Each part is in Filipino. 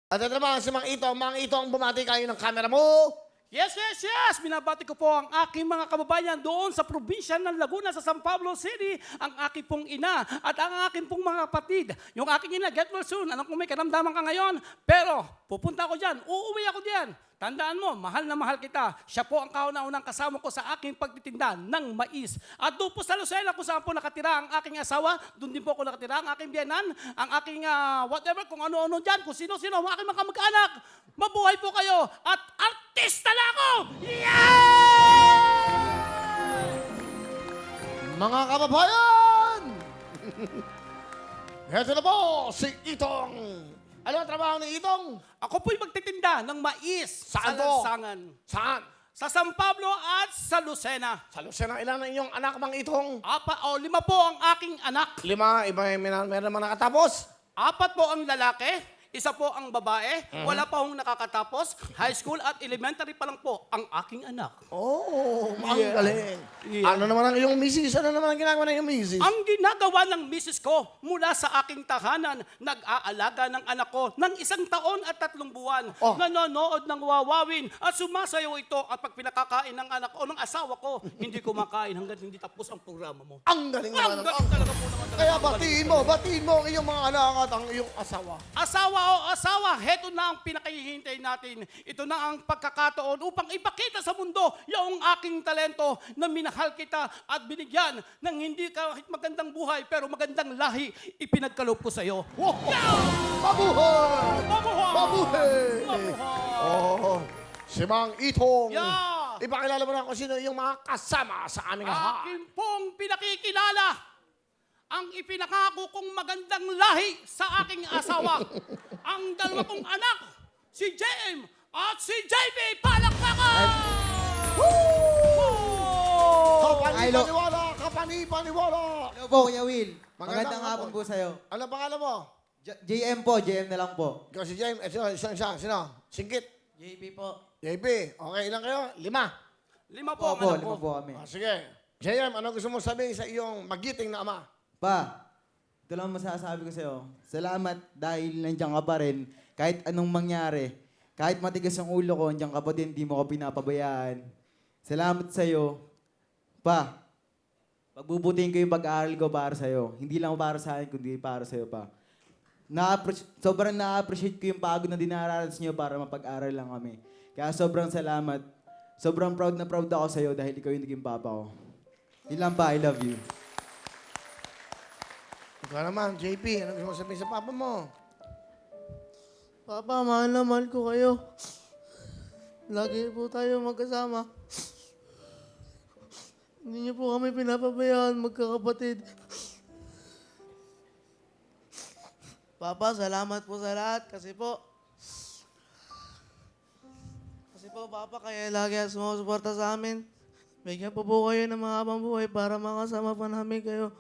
At ito naman si Mang Itong, bumati kayo ng camera mo. Yes, yes, yes! Binabati ko po ang aking mga kababayan doon sa probinsya ng Laguna sa San Pablo City, ang aking pong ina at ang aking pong mga kapatid. Yung aking ina, get well soon. Alam kong may karamdaman ka ngayon, pero pupunta ako dyan, uuwi ako dyan. Tandaan mo, mahal na mahal kita. Siya po ang kauna-unang kasama ko sa aking pagtitinda ng mais. At doon po sa Lucena kung saan po nakatira ang aking asawa, doon din po ako nakatira, ang aking biyanan, ang aking whatever, kung ano-ano dyan, kung sino-sino, ang aking mga kamag-anak. Mabuhay po kayo at artista na ako! Yeah! Mga kababayan! Ito na po si Itong. Ano ang trabaho ni Itong? Ako po'y magtitinda ng mais Saan sa po? Lansangan. Saan? Sa San Pablo at sa Lucena. Sa Lucena, ilan ang inyong anak, Mang Itong? 5 po ang aking anak. 5, meron naman nakatapos. 4 po ang lalaki, 1 po ang babae, wala pa hong nakakatapos, high school at elementary pa lang po ang aking anak. Oh, ang Yeah. galing. Yeah. Ano naman ang iyong misis? Ano naman ang ginagawa ng iyong misis? Ang ginagawa ng misis ko mula sa aking tahanan, nag-aalaga ng anak ko ng 1 taon at 3 buwan, Oh. nanonood ng wawawin at sumasayaw ito at pag pinakakain ng anak ko, ng asawa ko, hindi kumakain hanggang hindi tapos ang programa mo. Ang galing naman. Ang galing talaga po naman talaga. Kaya batiin mo ang iyong mga anak at ang iyong asawa. Asawa, heto na ang pinakahihintay natin. Ito na ang pagkakataon upang ipakita sa mundo yung aking talento na minahal kita at binigyan ng hindi kahit magandang buhay pero magandang lahi ipinagkaloob ko sa iyo. Wow! Mabuhay! Mabuhay! Mabuhay! Mabuhay! Oh, si Mang Itong. Yeah! Ipakilala mo na kung sino yung mga kasama sa aming lahat. Akin pong pinakikilala ang ipinangako kong magandang lahi sa aking asawa. Ang 2 kong anak, si JM at si JB. Palakpakan! Kapani-paniwala! Hello po, Kuya Will. Magandang Magandang hapon po sa'yo. Ano pangalan mo? JM po, JM na lang po. Ikaw si James. Sino? Singkit. JP po. JP. Okay, ilan kayo? 5. 5 po ang Opo, anak ko. 5 po kami. Sige. JM, ano gusto mo sabihin sa iyong magiting na ama? Pa, ito lang masasabi ko sa'yo. Salamat dahil nandiyan ka pa rin. Kahit anong mangyari, kahit matigas ang ulo ko, nandiyan ka pa din, hindi mo ko pinapabayaan. Salamat sa'yo. Pa, pagbubutihin ko yung pag-aaral ko para sa'yo. Hindi lang para sa akin, kundi para sa'yo pa. Sobrang na-appreciate ko yung pagod na dinaranas niyo para mapag-aral lang kami. Kaya sobrang salamat. Sobrang proud na proud ako sa'yo dahil ikaw yung naging papa ko. Yun lang pa, I love you. Ikaw naman, JP. Ano gusto mo sabihin sa papa mo? Papa, mahal na mahal ko kayo. Lagi po tayo magkasama. Hindi niyo po kami pinapabayaan, magkakapatid. Papa, salamat po sa lahat kasi po, Papa, kaya lagi sumusuporta sa amin. Bigyan po kayo ng mga habang buhay para makasama pa namin kayo.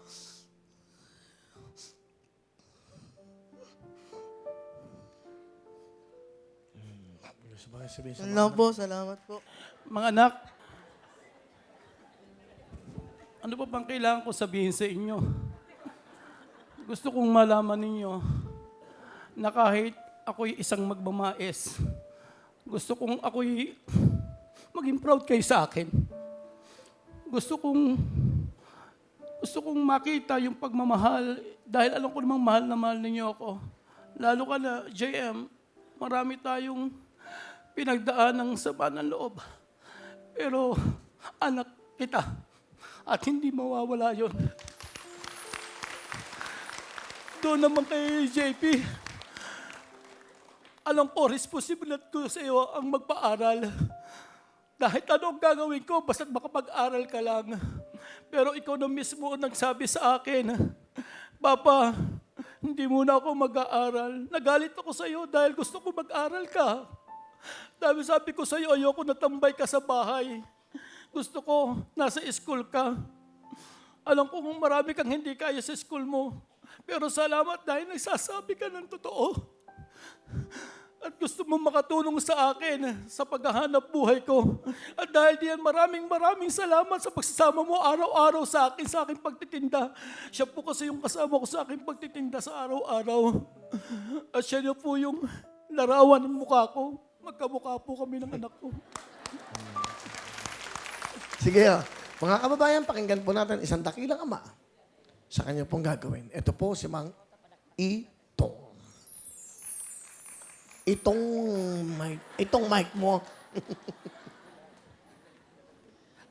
Gusto ba sabihin sa Yan lang po, salamat po. Mga anak, ano pa bang kailangan ko sabihin sa inyo? Gusto kong malaman ninyo na kahit ako'y isang magmamais, gusto kong ako'y maging proud kayo sa akin. Gusto kong makita yung pagmamahal dahil alam ko namang mahal na mahal ninyo ako. Lalo ka na, JM, marami tayong pinagdaan ng sama ng loob. Pero anak kita at hindi mawawala yon. Doon naman kay JP, alam ko, responsibilidad ko sa iyo ang magpaaral. Kahit ano ang gagawin ko, basta't makapag-aral ka lang. Pero ikaw na mismo ang nagsabi sa akin, Papa, hindi muna ako mag-aaral. Nagalit ako sa iyo dahil gusto ko mag-aral ka. Dahil sabi ko sa iyo, ayoko natambay ka sa bahay. Gusto ko, nasa school ka. Alam ko kung marami kang hindi kaya sa school mo. Pero salamat dahil nagsasabi ka ng totoo. At gusto mo makatulong sa akin sa paghahanap buhay ko. At dahil diyan maraming salamat sa pagsasama mo araw-araw sa aking pagtitinda. Siya po kasi yung kasama ko sa aking pagtitinda sa araw-araw. At siya na po yung larawan ng mukha ko. Magkamukha po kami ng anak ko. Sige, mga kababayan, pakinggan po natin isang dakilang ama sa kanya pong gagawin. Ito po si Mang Itong. Itong mic mo.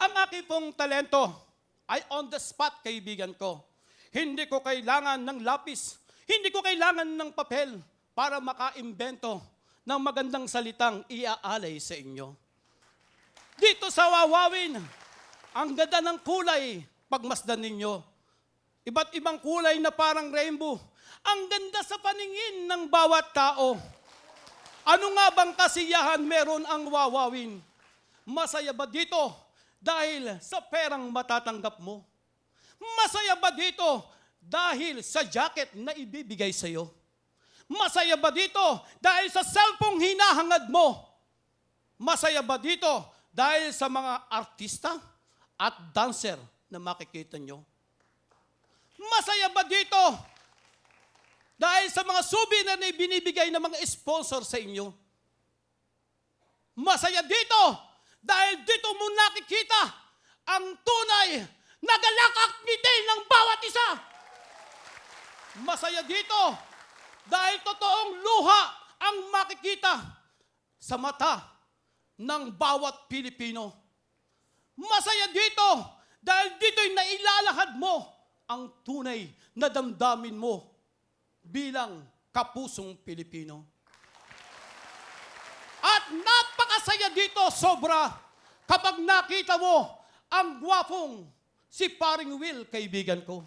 Ang aking pong talento ay on the spot, kaibigan ko. Hindi ko kailangan ng lapis, hindi ko kailangan ng papel para makaimbento ng magandang salitang iaalay sa inyo. Dito sa Wawawin, ang ganda ng kulay, pagmasdan ninyo. Iba't ibang kulay na parang rainbow. Ang ganda sa paningin ng bawat tao. Ano nga bang kasiyahan meron ang Wawawin? Masaya ba dito dahil sa perang matatanggap mo? Masaya ba dito dahil sa jacket na ibibigay sa iyo? Masaya ba dito dahil sa cellphone hinahangad mo? Masaya ba dito dahil sa mga artista at dancer na makikita nyo? Masaya ba dito dahil sa mga souvenir na binibigay ng mga sponsor sa inyo? Masaya dito dahil dito mo nakikita ang tunay na galak at ngiti ng bawat isa. Masaya dito dahil totoong luha ang makikita sa mata ng bawat Pilipino. Masaya dito dahil dito'y nailalahad mo ang tunay na damdamin mo bilang kapusong Pilipino. At napakasaya dito sobra kapag nakita mo ang gwapong si Paring Will, kaibigan ko.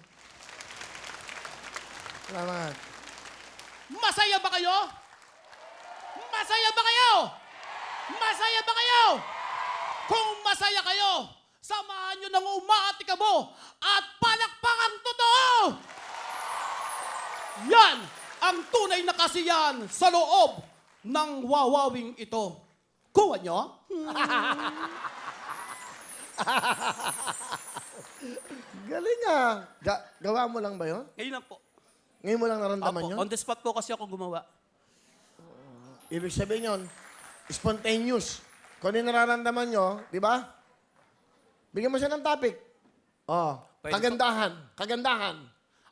Salamat. Masaya ba kayo? Masaya ba kayo? Masaya ba kayo? Kung masaya kayo, samahan nyo ng umaatikabo at palakpakan totoo! Yan ang tunay na kasiyahan sa loob ng wawawing ito. Kuha nyo? Galing ah. Gawa mo lang ba yun? Ngayon lang po. Ngayon mo lang naramdaman Apo, yun? on the spot po kasi ako gumawa. Ibig sabihin yun, spontaneous. Kung ano yung nararamdaman nyo, di ba? Bigyan mo siya ng topic. Oh, Pwede kagandahan. Kagandahan.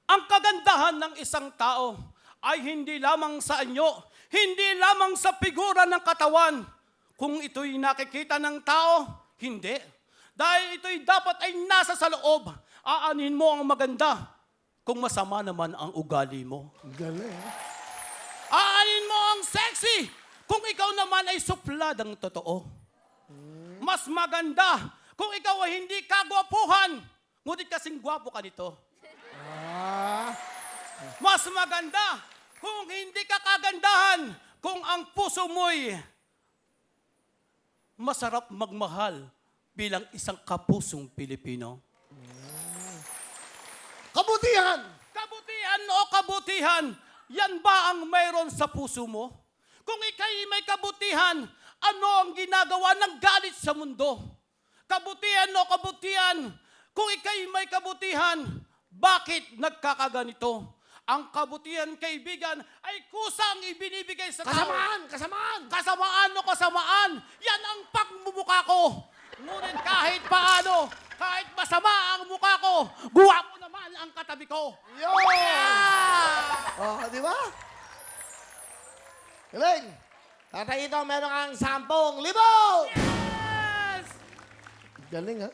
Ang kagandahan ng isang tao ay hindi lamang sa anyo, hindi lamang sa figura ng katawan. Kung ito'y nakikita ng tao, hindi. Dahil ito'y dapat ay nasa sa loob. Aanin mo ang maganda kung masama naman ang ugali mo. Galing. Aanin mo ang sexy kung ikaw naman ay supladang totoo. Mas maganda kung ikaw ay hindi kagwapuhan, ngunit kasing gwapo ka nito. Mas maganda kung hindi ka kagandahan, kung ang puso mo'y masarap magmahal bilang isang kapusong Pilipino. Kabutihan! Kabutihan o kabutihan, yan ba ang mayroon sa puso mo? Kung ikay may kabutihan, ano ang ginagawa ng galit sa mundo? Kabutihan o kabutihan, kung ikay may kabutihan, bakit nagkakaganito? Ang kabutihan, kaibigan, ay kusang ibinibigay sa tao. Kasamaan! Kasamaan! Kasamaan o kasamaan, yan ang pagmumukha ko. Ngunit kahit paano, kahit masama ang mukha ko, guwapo naman ang katabi ko. Yo! Oh, di ba? Galing! Tatay ito, meron kang 10,000! Yes! Galing, ha?